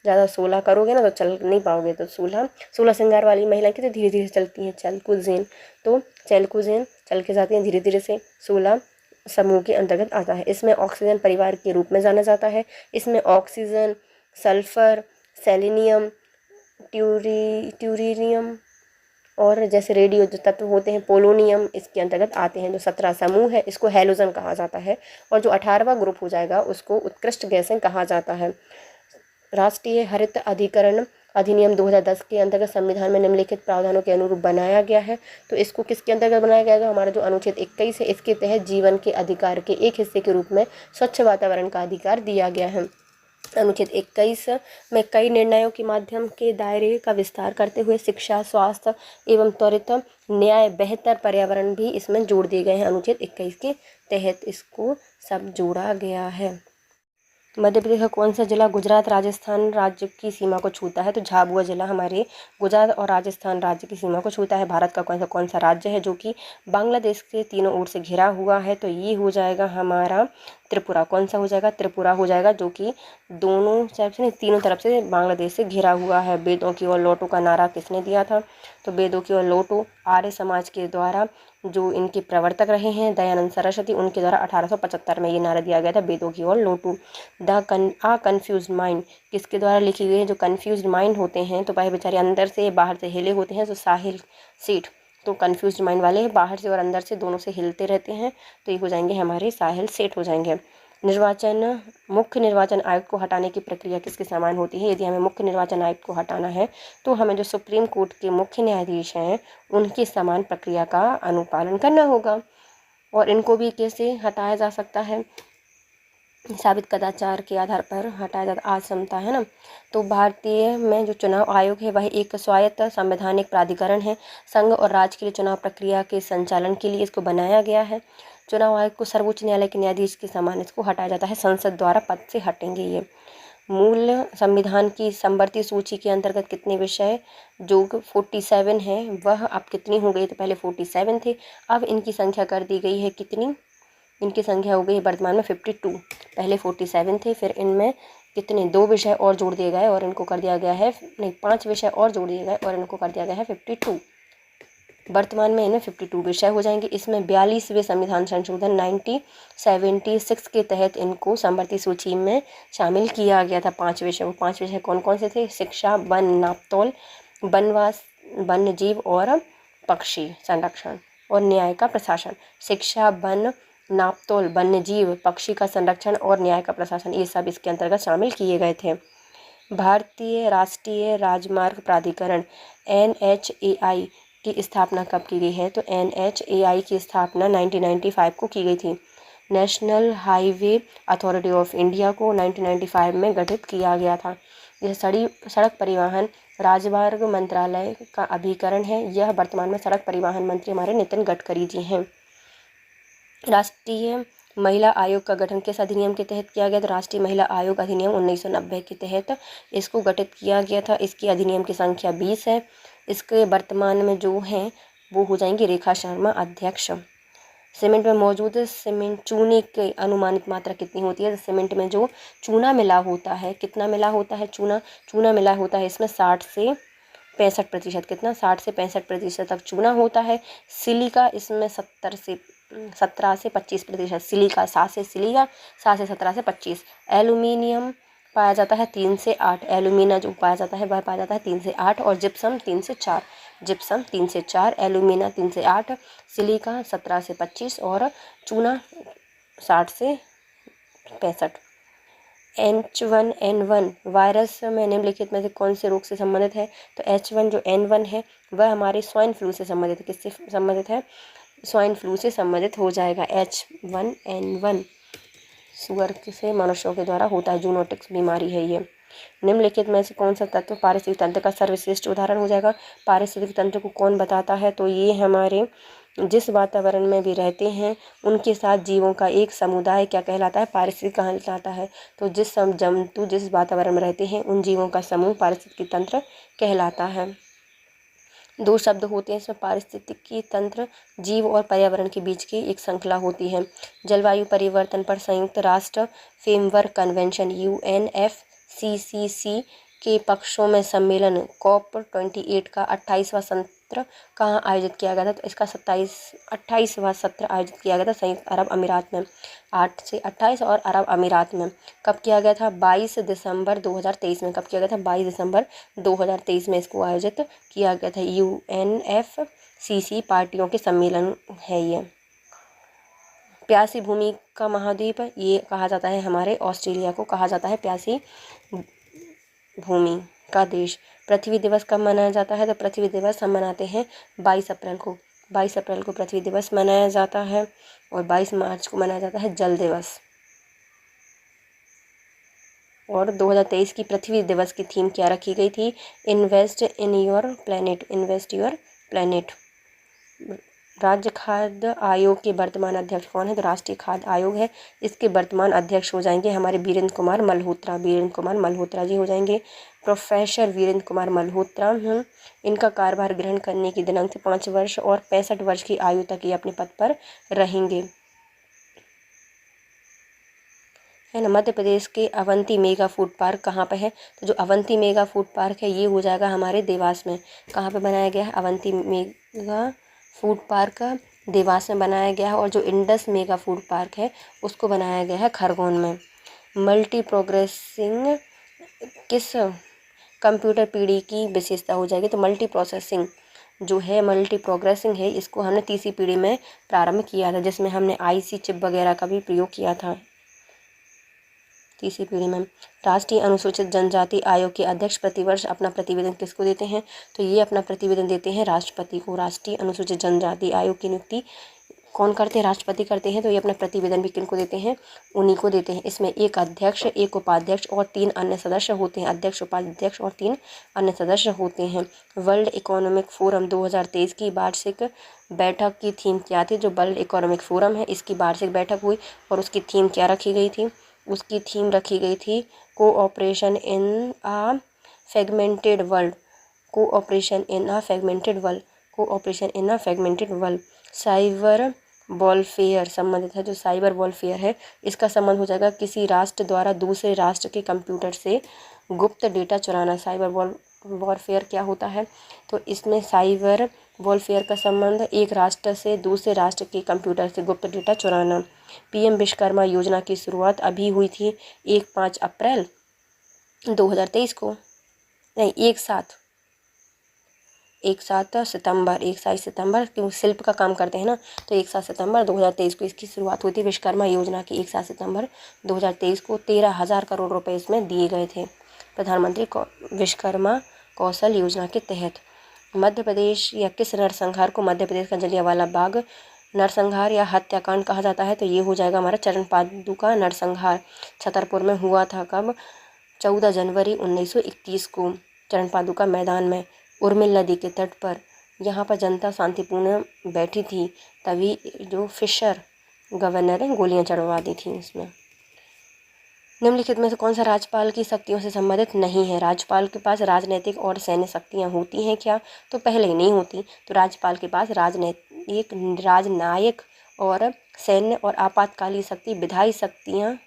Speaker 1: ज़्यादा 16 करोगे ना तो चल नहीं पाओगे। तो 16 श्रृंगार वाली महिला की तो धीरे धीरे चलती हैं, चैल्कूजीन। तो चैल्कूजीन चल के जाती हैं धीरे धीरे से, 16 समूह के अंतर्गत आता है। इसमें ऑक्सीजन परिवार के रूप में जाना जाता है। इसमें ऑक्सीजन, सल्फर, सेलेनियम, ट्यूरिनियम और जैसे रेडियो जो तत्व होते हैं पोलोनियम इसके अंतर्गत आते हैं। जो 17 समूह है इसको हैलोजन कहा जाता है। और जो 18वां ग्रुप हो जाएगा उसको उत्कृष्ट गैसें कहा जाता है। राष्ट्रीय हरित अधिकरण अधिनियम 2010 के अंतर्गत संविधान में निम्नलिखित प्रावधानों के अनुरूप बनाया गया है। तो इसको किसके अंतर्गत बनाया गया है? हमारा जो अनुच्छेद 21 है इसके तहत जीवन के अधिकार के एक हिस्से के रूप में स्वच्छ वातावरण का अधिकार दिया गया है। अनुच्छेद 21 में कई निर्णयों के माध्यम के दायरे का विस्तार करते हुए शिक्षा, स्वास्थ्य एवं त्वरित न्याय, बेहतर पर्यावरण भी इसमें जोड़ दिए गए हैं। अनुच्छेद 21 के तहत इसको सब जोड़ा गया है। मध्य प्रदेश का कौन सा जिला गुजरात राजस्थान राज्य की सीमा को छूता है? तो झाबुआ जिला हमारे गुजरात और राजस्थान राज्य की सीमा को छूता है। भारत का कौन सा राज्य है जो कि बांग्लादेश के तीनों ओर से घिरा हुआ है? तो ये हो जाएगा हमारा त्रिपुरा। कौन सा हो जाएगा? त्रिपुरा हो जाएगा, जो कि दोनों तरफ से, तीनों तरफ से बांग्लादेश से घिरा हुआ है। वेदों की ओर लौटो का नारा किसने दिया था? तो वेदों की ओर लौटो आर्य समाज के द्वारा जो इनके प्रवर्तक रहे हैं दयानंद सरस्वती, उनके द्वारा 1875 में ये नारा दिया गया था, वेदों की ओर लौटो। आ कन्फ्यूज माइंड किसके द्वारा लिखी गई है? जो कन्फ्यूज माइंड होते हैं तो भाई बेचारे अंदर से बाहर से हिले होते हैं, तो साहिल सेठ, तो कन्फ्यूज माइंड वाले बाहर से और अंदर से दोनों से हिलते रहते हैं, तो ये हो जाएंगे हमारे साहिल सेठ हो जाएंगे। मुख्य निर्वाचन आयुक्त को हटाने की प्रक्रिया किसके समान होती है? यदि हमें मुख्य निर्वाचन आयुक्त को हटाना है तो हमें जो सुप्रीम कोर्ट के मुख्य न्यायाधीश हैं उनकी समान प्रक्रिया का अनुपालन करना होगा। और इनको भी कैसे हटाया जा सकता है? साबित कदाचार के आधार पर हटाया जाता, आसमता है ना। तो भारतीय में जो चुनाव आयोग है वह एक स्वायत्त संवैधानिक प्राधिकरण है। संघ और राज्य के लिए चुनाव प्रक्रिया के संचालन के लिए इसको बनाया गया है। चुनाव आयोग को सर्वोच्च न्यायालय के न्यायाधीश के समान इसको हटाया जाता है, संसद द्वारा पद से हटेंगे ये। मूल संविधान की समवर्ती सूची के अंतर्गत कितने विषय जो 47 है वह अब कितनी हो गई? तो पहले 47 थे, अब इनकी संख्या कर दी गई है कितनी? इनकी संख्या हो गई वर्तमान में 52। पहले 47 थे, फिर इनमें कितने 2 विषय और जोड़ दिए गए और इनको कर दिया गया है, नहीं 5 विषय और जोड़ दिए गए और इनको कर दिया गया है 52। वर्तमान में इनमें 52 विषय हो जाएंगे। इसमें 42वें संविधान संशोधन 1976 के तहत इनको समवर्ती सूची में शामिल किया गया था। 5 विषय, वो 5 विषय कौन कौन से थे? शिक्षा, वन, नापतोल, वनवास, वन्य जीव और पक्षी संरक्षण और न्याय का प्रशासन। शिक्षा, वन, नापतोल, वन्य जीव, पक्षी का संरक्षण और न्याय का प्रशासन, ये सब इसके अंतर्गत शामिल किए गए थे। भारतीय राष्ट्रीय राजमार्ग प्राधिकरण NHAI की स्थापना कब की गई है? तो NHAI की स्थापना 1995 को की गई थी। National highway authority of India को 1995 में गठित किया गया था। यह सड़क परिवहन राजमार्ग मंत्रालय का अभिकरण है। यह वर्तमान में सड़क परिवहन मंत्री हमारे नितिन गडकरी जी हैं। राष्ट्रीय महिला आयोग का गठन किस अधिनियम के तहत किया गया? तो राष्ट्रीय महिला आयोग अधिनियम 1990 के तहत इसको गठित किया गया था। इसकी अधिनियम की संख्या 20 है। इसके वर्तमान में जो हैं वो हो जाएंगी रेखा शर्मा अध्यक्ष। सीमेंट में मौजूद चूने की अनुमानित मात्रा कितनी होती है? तो सीमेंट में जो चूना मिला होता है, कितना मिला होता है? चूना मिला होता है इसमें 60 से 65%। कितना? 60 से 65% तक चूना होता है। सिलिका इसमें 17 से 25%। सिलिका 7 से 17 से 25। एल्यूमिनियम पाया जाता है 3 से 8। एल्यूमिना जो पाया जाता है वह पाया जाता है 3 से 8 और जिप्सम 3 से 4। जिप्सम 3 से 4, एल्यूमिना 3 से 8, सिलिका 17 से 25 और चूना 60 से 65। H1N1 वायरस में निम्नलिखित में से कौन से रोग से संबंधित है? तो H1 जो N1 है वह हमारे स्वाइन फ्लू से संबंधित है। किससे संबंधित है? स्वाइन फ्लू से संबंधित हो जाएगा। H1N1 सुअर से मनुष्यों के द्वारा होता है, जूनोटिक्स बीमारी है ये। निम्नलिखित में से कौन सा तत्व पारिस्थितिक तंत्र का सर्वश्रेष्ठ उदाहरण हो जाएगा? पारिस्थितिक तंत्र को कौन बताता है? तो ये हमारे जिस वातावरण में भी रहते हैं उनके साथ जीवों का एक समुदाय क्या कहलाता है? पारिस्थितिक कहलाता है। तो जिस जंतु जिस वातावरण में रहते हैं उन जीवों का समूह पारिस्थितिक तंत्र कहलाता है। 2 शब्द होते हैं इसमें, पारिस्थितिकी तंत्र जीव और पर्यावरण के बीच की एक श्रृंखला होती है। जलवायु परिवर्तन पर संयुक्त राष्ट्र फ्रेमवर्क कन्वेंशन UNFCCC के पक्षों में सम्मेलन COP28 का 28वां सत्र कहाँ आयोजित किया गया था? तो इसका 28वां सत्र आयोजित किया गया था संयुक्त अरब अमीरात में। 8 से 28 और अरब अमीरात में कब किया गया था? 22 दिसंबर 2023 में। कब किया गया था? 22 दिसंबर 2023 में इसको आयोजित किया गया था। UNFCCC पार्टियों के सम्मेलन है ये। प्यासी भूमि का महाद्वीप ये कहा जाता है, हमारे ऑस्ट्रेलिया को कहा जाता है प्यासी भूमि का देश। पृथ्वी दिवस कब मनाया जाता है? तो पृथ्वी दिवस हम मनाते हैं 22 अप्रैल को। 22 अप्रैल को पृथ्वी दिवस मनाया जाता है और 22 मार्च को मनाया जाता है जल दिवस। और 2023 की पृथ्वी दिवस की थीम क्या रखी गई थी? Invest in your planet, invest your planet. राज्य खाद्य आयोग के वर्तमान अध्यक्ष कौन है? तो राष्ट्रीय खाद्य आयोग है। इसके वर्तमान अध्यक्ष हो जाएंगे हमारे वीरेंद्र कुमार मल्होत्रा। वीरेंद्र कुमार मल्होत्रा जी हो जाएंगे, प्रोफेसर वीरेंद्र कुमार मल्होत्रा। इनका कार्यभार ग्रहण करने की दिनांक से 5 वर्ष और 65 वर्ष की आयु तक ये अपने पद पर रहेंगे। है ना। मध्य प्रदेश के अवंती मेगा फूड पार्क कहाँ पे है, तो जो अवंती मेगा फूड पार्क है ये हो जाएगा हमारे देवास में। कहाँ पे बनाया गया है, Avanti mega food park Dewas में बनाया गया है। और जो इंडस मेगा फूड पार्क है उसको बनाया गया है खरगोन में। मल्टी प्रोग्रेसिंग किस कंप्यूटर पीढ़ी की विशेषता हो जाएगी, तो मल्टी प्रोसेसिंग जो है, मल्टी प्रोग्रेसिंग है, इसको हमने तीसरी पीढ़ी में प्रारंभ किया था, जिसमें हमने आईसी चिप वगैरह का भी प्रयोग किया था तीसरी पीढ़ी में। राष्ट्रीय अनुसूचित जनजाति आयोग के अध्यक्ष प्रतिवर्ष अपना प्रतिवेदन किसको देते हैं, तो ये अपना प्रतिवेदन देते हैं राष्ट्रपति को। राष्ट्रीय अनुसूचित जनजाति आयोग की नियुक्ति कौन करते हैं, राष्ट्रपति करते हैं। तो ये अपना प्रतिवेदन भी किनको देते हैं, उन्हीं को देते हैं। इसमें एक अध्यक्ष, एक उपाध्यक्ष और 3 अन्य सदस्य होते हैं। अध्यक्ष, उपाध्यक्ष और 3 अन्य सदस्य होते हैं। वर्ल्ड इकोनॉमिक फोरम 2023 की वार्षिक बैठक की थीम क्या थी, जो वर्ल्ड इकोनॉमिक फोरम है इसकी वार्षिक बैठक हुई और उसकी थीम क्या रखी गई थी, उसकी थीम रखी गई थी cooperation in a fragmented world. Cooperation in a fragmented world, cooperation in a fragmented world. Cyber warfare संबंधित है, जो साइबर वॉरफेयर है इसका संबंध हो जाएगा किसी राष्ट्र द्वारा दूसरे राष्ट्र के कंप्यूटर से गुप्त डेटा चुराना। साइबर वॉरफेयर क्या होता है, तो इसमें साइबर वॉरफेयर का संबंध एक राष्ट्र से दूसरे राष्ट्र के कंप्यूटर से गुप्त डेटा चुराना। पीएम विश्वकर्मा योजना की शुरुआत अभी हुई थी 5 अप्रैल 2023 को, नहीं 1 सितंबर, क्यों शिल्प का काम करते हैं ना, तो 1 सितंबर 2023 को इसकी शुरुआत हुई थी विश्वकर्मा योजना की। 1 सितंबर 2023 को 13,000 करोड़ रुपए इसमें दिए गए थे प्रधानमंत्री विश्वकर्मा कौशल योजना के तहत। मध्य प्रदेश या किस नरसंहार को मध्य प्रदेश का जलियांवाला बाग नरसंहार या हत्याकांड कहा जाता है, तो ये हो जाएगा हमारा चरण पादुका नरसंहार। छतरपुर में हुआ था कब, 14 जनवरी 1921 को चरण पादुका मैदान में उर्मिल नदी के तट पर। यहाँ पर जनता शांतिपूर्ण बैठी थी, तभी जो फिशर गवर्नर ने गोलियां चढ़वा दी थी इसमें। निम्नलिखित में से कौन सा राज्यपाल की शक्तियों से संबंधित नहीं है। राज्यपाल के पास राजनीतिक और सैन्य शक्तियाँ होती हैं क्या, तो पहले ही नहीं होती। तो राज्यपाल के पास राजनायक और सैन्य और आपातकालीन शक्ति, विधायी शक्तियाँ,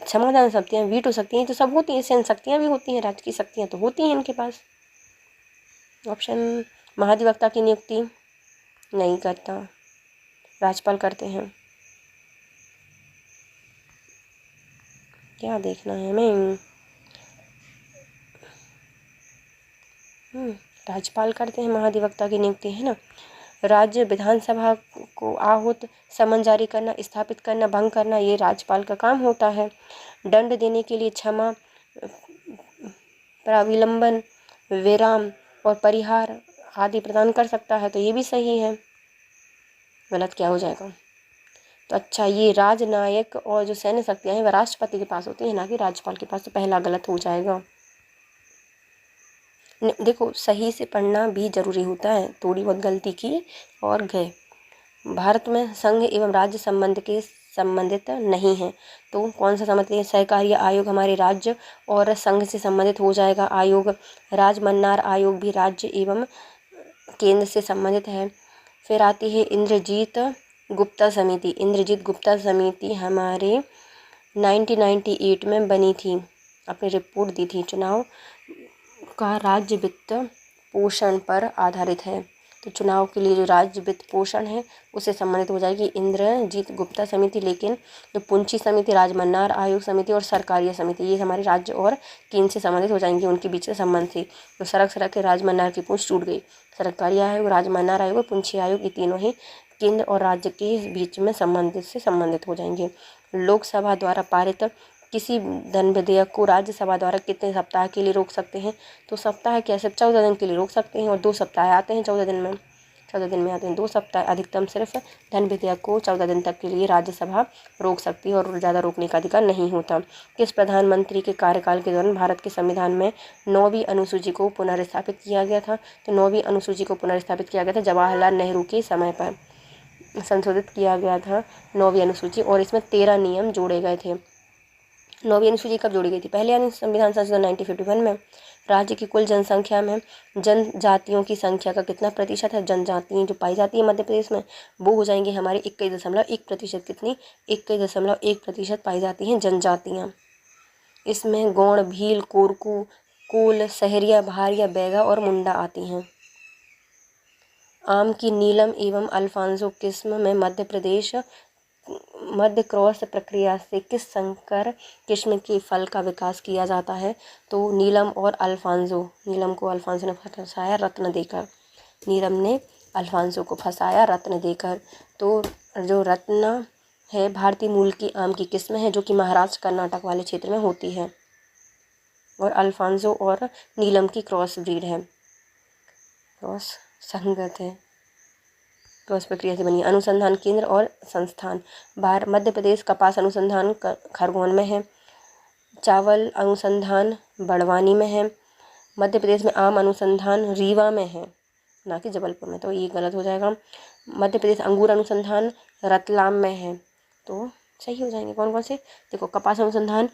Speaker 1: समाधान शक्तियाँ, वीटो शक्तियाँ तो सब होती हैं। सैन्य शक्तियाँ भी होती हैं, राज्य की शक्तियाँ तो होती हैं इनके पास। ऑप्शन महाधिवक्ता की नियुक्ति नहीं करता, राज्यपाल करते हैं। क्या देखना है हमें, राज्यपाल करते हैं महाधिवक्ता की नियुक्ति, है ना। राज्य विधानसभा को आहूत समन जारी करना, स्थापित करना, भंग करना, ये राज्यपाल का काम होता है। दंड देने के लिए क्षमा, प्राविलंबन, विराम और परिहार आदि प्रदान कर सकता है, तो ये भी सही है। गलत क्या हो जाएगा, तो अच्छा ये राजनायक और जो सैन्य शक्तियाँ हैं वह राष्ट्रपति के पास होती है, ना कि राज्यपाल के पास, तो पहला गलत हो जाएगा। देखो सही से पढ़ना भी जरूरी होता है, थोड़ी बहुत गलती की और गए। भारत में संघ एवं राज्य संबंधित नहीं है, तो कौन सा संबंधित है, सहकारी आयोग हमारे राज्य और संघ से संबंधित हो जाएगा आयोग। राजमन्नार आयोग भी राज्य एवं केंद्र से संबंधित है। फिर आती है इंद्रजीत गुप्ता समिति। इंद्रजीत गुप्ता समिति हमारे 1998 में बनी थी, अपनी रिपोर्ट दी थी। चुनाव का राज्य वित्त पोषण पर आधारित है, तो चुनाव के लिए जो राज्य वित्त पोषण है उससे संबंधित हो जाएगी इंद्रजीत गुप्ता समिति। लेकिन जो पुंछी समिति, राजमन्नार आयोग समिति और सरकारिया समिति, ये हमारे राज्य और केंद्र से संबंधित हो जाएंगे, उनके बीच से संबंध थी। तो सड़क के राजमन्नार की पूंछ टूट गई। सरकारिया आयोग, राजमन्नार आयोग और पुंछी आयोग, ये तीनों ही केंद्र और राज्य के बीच में संबंधित हो जाएंगे। लोकसभा द्वारा पारित किसी धन विधेयक को राज्यसभा द्वारा कितने सप्ताह के लिए रोक सकते हैं, तो सप्ताह क्या, सिर्फ 14 दिन के लिए रोक सकते हैं, और 2 सप्ताह आते हैं 14 दिन में, 14 दिन में आते हैं 2 सप्ताह। अधिकतम सिर्फ धन विधेयक को 14 दिन तक के लिए राज्यसभा रोक सकती है और ज़्यादा रोकने का अधिकार नहीं होता। किस प्रधानमंत्री के कार्यकाल के दौरान भारत के संविधान में 9वीं अनुसूची को पुनर्स्थापित किया गया था, तो 9वीं अनुसूची को पुनर्स्थापित किया गया था जवाहरलाल नेहरू के समय पर संशोधित किया गया था 9वीं अनुसूची, और इसमें 13 नियम जोड़े गए थे। 9वीं अनुसूची कब जोड़ी गई थी? पहले संविधान संशोधन 1951 में। राज्य की कुल जनसंख्या में जनजातियों की संख्या का कितना प्रतिशत है? जनजातियाँ जो पाई जाती है मध्य प्रदेश में वो हो जाएंगी हमारी 21.1%। कितनी? 21.1% पाई जाती हैं जनजातियाँ। इसमें गौड़, भील, कोरकू, कोल, सहरिया, भारिया, बैगा और मुंडा आती हैं। आम की नीलम एवं अल्फांसो किस्म में मध्य क्रॉस प्रक्रिया से किस संकर किस्म के फल का विकास किया जाता है? तो नीलम और अल्फांसो। नीलम को अल्फांसो ने फंसाया रत्न देकर। नीलम ने अल्फांसो को फंसाया रत्न देकर। तो जो रत्न है भारतीय मूल की आम की किस्म है जो कि महाराष्ट्र कर्नाटक वाले क्षेत्र में होती है, और अल्फांसो और नीलम की क्रॉस ब्रीड है, क्रॉस संगत है, क्रॉस प्रक्रिया से बनी। अनुसंधान केंद्र और संस्थान मध्य प्रदेश कपास अनुसंधान खरगोन में है। चावल अनुसंधान बड़वानी में है। मध्य प्रदेश में आम अनुसंधान रीवा में है, ना कि जबलपुर में, तो ये गलत हो जाएगा। मध्य प्रदेश अंगूर अनुसंधान रतलाम में है, तो सही हो जाएंगे कौन कौन से? देखो, कपास अनुसंधान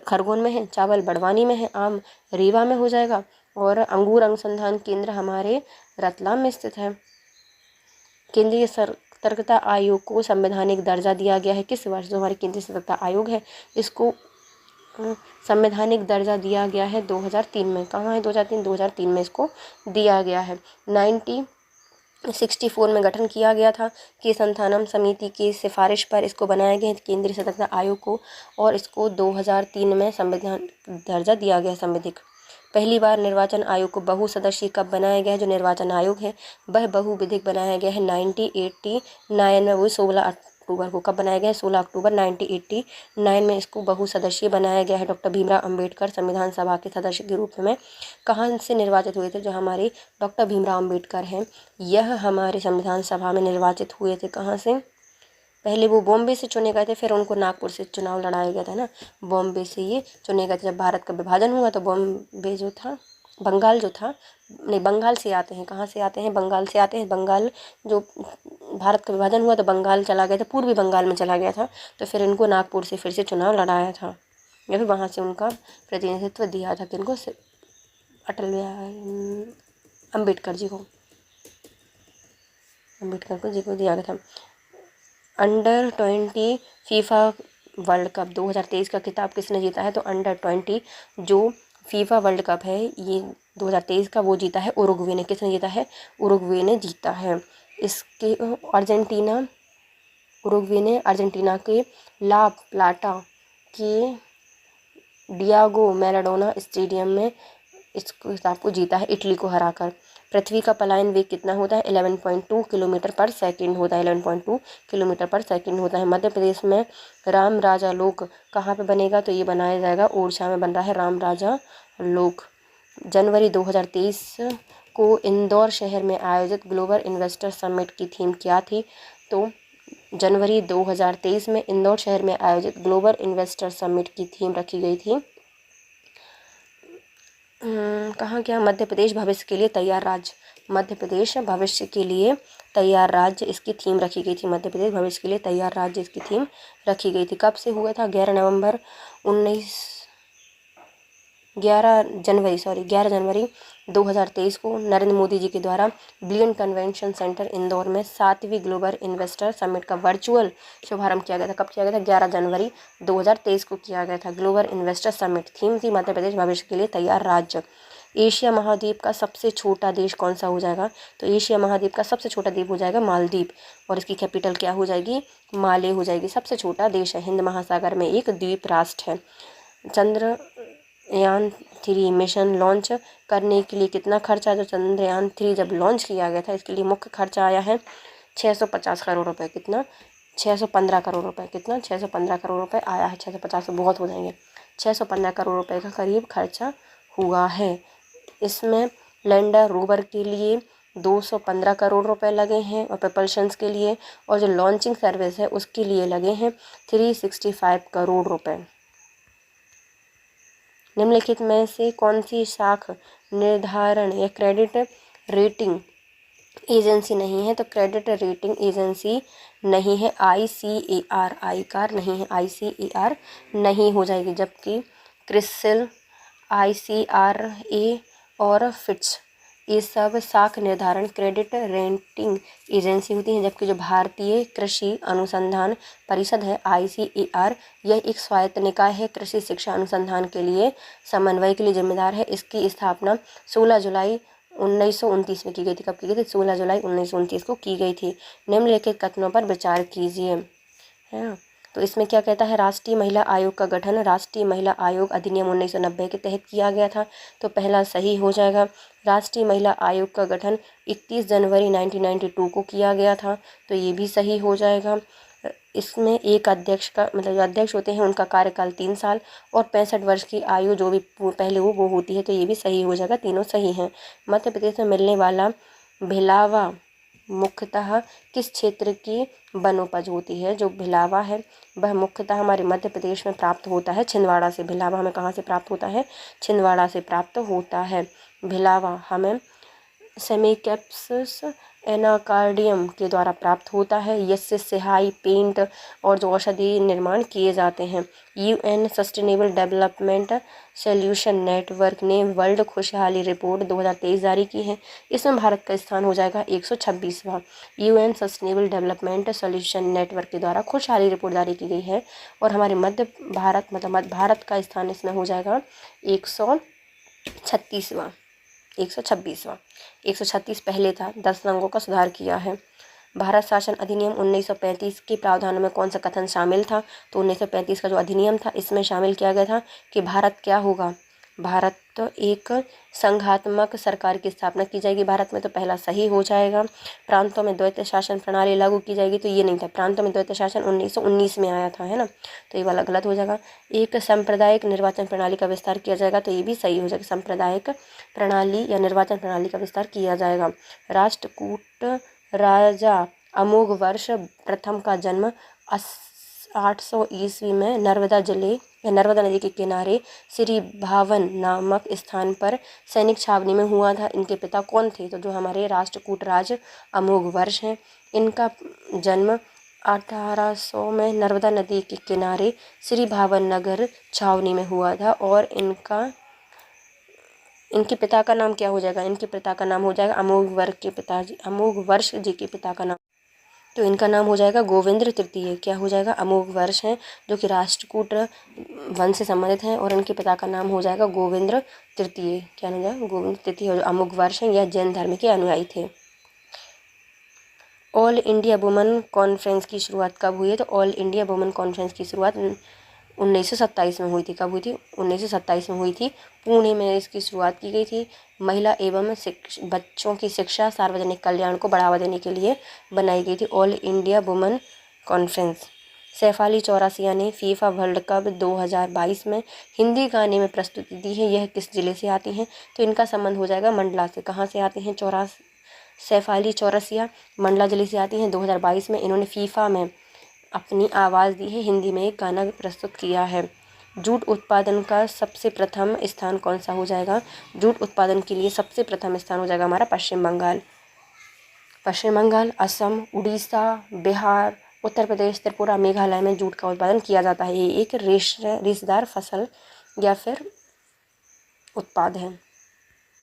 Speaker 1: खरगोन में है, चावल बड़वानी में है, आम रीवा में हो जाएगा, और अंगूर अनुसंधान केंद्र हमारे रतलाम में स्थित है। केंद्रीय सतर्कता आयोग को संवैधानिक दर्जा दिया गया है किस वर्ष? जो हमारे केंद्रीय सतर्कता आयोग है इसको संवैधानिक दर्जा दिया गया है 2003 में। कहाँ है 2003 में इसको दिया गया है। 1964 में गठन किया गया था कि संथानम समिति की सिफारिश पर इसको बनाया गया है केंद्रीय सतर्कता आयोग को, और इसको 2003 में संवैधानिक दर्जा दिया गया है संवैधिक। पहली बार निर्वाचन आयोग को बहुसदस्यीय कब बनाया गया है? जो निर्वाचन आयोग है वह बहुविधिक बनाया गया है 1989 में। वो 16 अक्टूबर को कब बनाया गया है? 16 अक्टूबर 1989 में इसको बहुसदस्यीय बनाया गया है। डॉक्टर भीमराव अंबेडकर संविधान सभा के सदस्य के रूप में कहाँ से निर्वाचित हुए थे? जो हमारे डॉक्टर भीमराव अंबेडकर हैं यह हमारे संविधान सभा में निर्वाचित हुए थे। कहाँ से? पहले वो बॉम्बे से चुने गए थे, फिर उनको नागपुर से चुनाव लड़ाया गया था ना, बॉम्बे से ये चुने गए थे। जब भारत का विभाजन हुआ तो बॉम्बे जो था, बंगाल जो था, नहीं बंगाल से आते हैं, कहाँ से आते हैं? बंगाल से आते हैं। बंगाल जो भारत का विभाजन हुआ तो बंगाल चला गया था, पूर्वी बंगाल में चला गया था, तो फिर इनको नागपुर से फिर से चुनाव लड़ाया था, या फिर वहाँ से उनका प्रतिनिधित्व दिया था किनको? अटल बिहारी अम्बेडकर जी को, अम्बेडकर को जी को दिया गया था। अंडर 20 फीफा वर्ल्ड कप 2023 का खिताब किसने जीता है? तो अंडर 20 जो फीफा वर्ल्ड कप है ये 2023 का वो जीता है उरुग्वे ने। किसने जीता है? उरुग्वे ने जीता है। इसके उरुग्वे ने अर्जेंटीना के ला प्लाटा के डियागो मैराडोना स्टेडियम में इस खिताब को जीता है इटली को हराकर। पृथ्वी का पलायन वेग कितना होता है? 11.2 किलोमीटर पर सेकंड होता है। 11.2 किलोमीटर पर सेकंड होता है। मध्य प्रदेश में राम राजा लोक कहाँ पे बनेगा? तो ये बनाया जाएगा ओरछा में बन रहा है राम राजा लोक। जनवरी 2023 को इंदौर शहर में आयोजित ग्लोबल इन्वेस्टर समिट की थीम क्या थी? तो जनवरी 2023 में इंदौर शहर में आयोजित ग्लोबल इन्वेस्टर समिट की थीम रखी गई थी कहाँ क्या? मध्य प्रदेश भविष्य के लिए तैयार राज्य। मध्य प्रदेश भविष्य के लिए तैयार राज्य इसकी थीम रखी गई थी। मध्य प्रदेश भविष्य के लिए तैयार राज्य इसकी थीम रखी गई थी। कब से हुआ था? 11 जनवरी 2023 को नरेंद्र मोदी जी के द्वारा ब्लियन कन्वेंशन सेंटर इंदौर में 7वीं ग्लोबल इन्वेस्टर समिट का वर्चुअल शुभारंभ किया गया था। कब किया गया था? 11 जनवरी 2023 को किया गया था। ग्लोबल इन्वेस्टर समिट थीम थी मध्य प्रदेश भविष्य के लिए तैयार राज्य। एशिया महाद्वीप का सबसे छोटा देश कौन सा हो जाएगा? तो एशिया महाद्वीप का सबसे छोटा द्वीप हो जाएगा मालदीव, और इसकी कैपिटल क्या हो जाएगी? माले हो जाएगी। सबसे छोटा देश है, हिंद महासागर में एक द्वीप राष्ट्र है। चंद्रयान 3 मिशन लॉन्च करने के लिए कितना खर्चा? जो चंद्रयान 3 जब लॉन्च किया गया था इसके लिए मुख्य खर्चा आया है 650 करोड़ रुपए। कितना? 615 करोड़ रुपए। कितना? 615 करोड़ रुपए आया है। 650 बहुत हो जाएंगे। 615 करोड़ रुपए का करीब खर्चा हुआ है। इसमें लैंडर रोवर के लिए 215 करोड़ रुपए लगे हैं, और प्रपल्शंस के लिए और जो लॉन्चिंग सर्विस है उसके लिए लगे हैं 365 करोड़ रुपए। निम्नलिखित में से कौन सी साख निर्धारण या क्रेडिट रेटिंग एजेंसी नहीं है, तो क्रेडिट रेटिंग एजेंसी नहीं है। ICAR, आईकार नहीं है, ICAR नहीं हो जाएगी। जबकि क्रिसिल, ICRA और फिच, ये सब साख निर्धारण क्रेडिट रेटिंग एजेंसी होती हैं। जबकि जो भारतीय कृषि अनुसंधान परिषद है, ICAR, यह एक स्वायत्त निकाय है, कृषि शिक्षा अनुसंधान के लिए समन्वय के लिए जिम्मेदार है। इसकी स्थापना 16 जुलाई 1929 में की गई थी। कब की गई थी? 16 जुलाई 1929 को की गई थी। निम्नलिखित कथनों पर विचार कीजिए, है ना। तो इसमें क्या कहता है, राष्ट्रीय महिला आयोग का गठन राष्ट्रीय महिला आयोग अधिनियम 1990 के तहत किया गया था, तो पहला सही हो जाएगा। राष्ट्रीय महिला आयोग का गठन 31 जनवरी 1992 को किया गया था, तो ये भी सही हो जाएगा। इसमें एक अध्यक्ष का मतलब जो अध्यक्ष होते हैं उनका कार्यकाल 3 साल और 65 वर्ष की आयु जो भी पहले वो होती है, तो ये भी सही हो जाएगा, तीनों सही हैं। मध्य प्रदेश में मिलने वाला भिलावा मुख्यतः किस क्षेत्र की वनोपज होती है? जो भिलावा है वह मुख्यतः हमारे मध्य प्रदेश में प्राप्त होता है, छिंदवाड़ा से। भिलावा हमें कहाँ से प्राप्त होता है? छिंदवाड़ा से प्राप्त होता है। भिलावा हमें सेमीकैप्सस एनाकार्डियम के द्वारा प्राप्त होता है। इससे सिहाई, पेंट और जो औषधि निर्माण किए जाते हैं। UN sustainable development solution network ने वर्ल्ड खुशहाली रिपोर्ट 2023 जारी की है। इसमें भारत का स्थान हो जाएगा 126वां। UN sustainable development solution network के द्वारा खुशहाली रिपोर्ट जारी की गई है और हमारे मध्य भारत का स्थान इसमें हो जाएगा 136वां। 136 पहले था, 10 रंगों का सुधार किया है। भारत शासन अधिनियम 1935 के प्रावधानों में कौन सा कथन शामिल था? तो 1935 का जो अधिनियम था इसमें शामिल किया गया था कि भारत क्या होगा? भारत तो एक संघात्मक सरकार की स्थापना की जाएगी भारत में, तो पहला सही हो जाएगा। प्रांतों में द्वैत शासन प्रणाली लागू की जाएगी, तो ये नहीं था। प्रांतों में द्वैत शासन 1919 में आया था, है ना, तो ये वाला गलत हो जाएगा। एक सांप्रदायिक निर्वाचन प्रणाली का विस्तार किया जाएगा, तो ये भी सही हो जाएगा। सांप्रदायिक प्रणाली या निर्वाचन प्रणाली का विस्तार किया जाएगा। राष्ट्रकूट राजा अमोघ वर्ष प्रथम का जन्म 800 ईस्वी में नर्मदा जिले या नर्मदा नदी के किनारे श्री भावन नामक स्थान पर सैनिक छावनी में हुआ था। इनके पिता कौन थे? तो जो हमारे राष्ट्रकूट राज अमोघ वर्ष हैं, इनका जन्म 1800 में नर्मदा नदी के किनारे श्री भावन नगर छावनी में हुआ था। और इनके पिता का नाम क्या हो जाएगा? इनके पिता का नाम हो जाएगा अमोघ वर्ष जी के पिता का नाम, तो इनका नाम हो जाएगा गोविंद तृतीय। क्या हो जाएगा? अमोघ वर्ष हैं जो कि राष्ट्रकूट वंश से संबंधित हैं और इनके पिता का नाम हो जाएगा गोविंद तृतीय। क्या हो जाएगा? गोविंद तृतीय। और अमोघ वर्ष हैं, यह जैन धर्म के अनुयायी थे। ऑल इंडिया वुमेन कॉन्फ्रेंस की शुरुआत कब हुई है? तो ऑल इंडिया वुमेन कॉन्फ्रेंस की शुरुआत 1927 में हुई थी। कब हुई थी? 1927 में हुई थी। पुणे में इसकी शुरुआत की गई थी। महिला एवं बच्चों की शिक्षा, सार्वजनिक कल्याण को बढ़ावा देने के लिए बनाई गई थी all India women conference. Shefali Chaurasia ने फीफा वर्ल्ड कप 2022 में हिंदी गाने में प्रस्तुति दी है। यह किस जिले से आती हैं? तो इनका संबंध हो जाएगा मंडला से। कहाँ से आती हैं शेफाली चौरसिया? मंडला जिले से आती हैं। 2022 में इन्होंने फीफा में अपनी आवाज़ दी है, हिंदी में एक गाना प्रस्तुत किया है। जूट उत्पादन का सबसे प्रथम स्थान कौन सा हो जाएगा? जूट उत्पादन के लिए सबसे प्रथम स्थान हो जाएगा हमारा पश्चिम बंगाल, असम, उड़ीसा, बिहार, उत्तर प्रदेश, त्रिपुरा, मेघालय में जूट का उत्पादन किया जाता है। ये एक रेशेदार फसल या फिर उत्पाद है।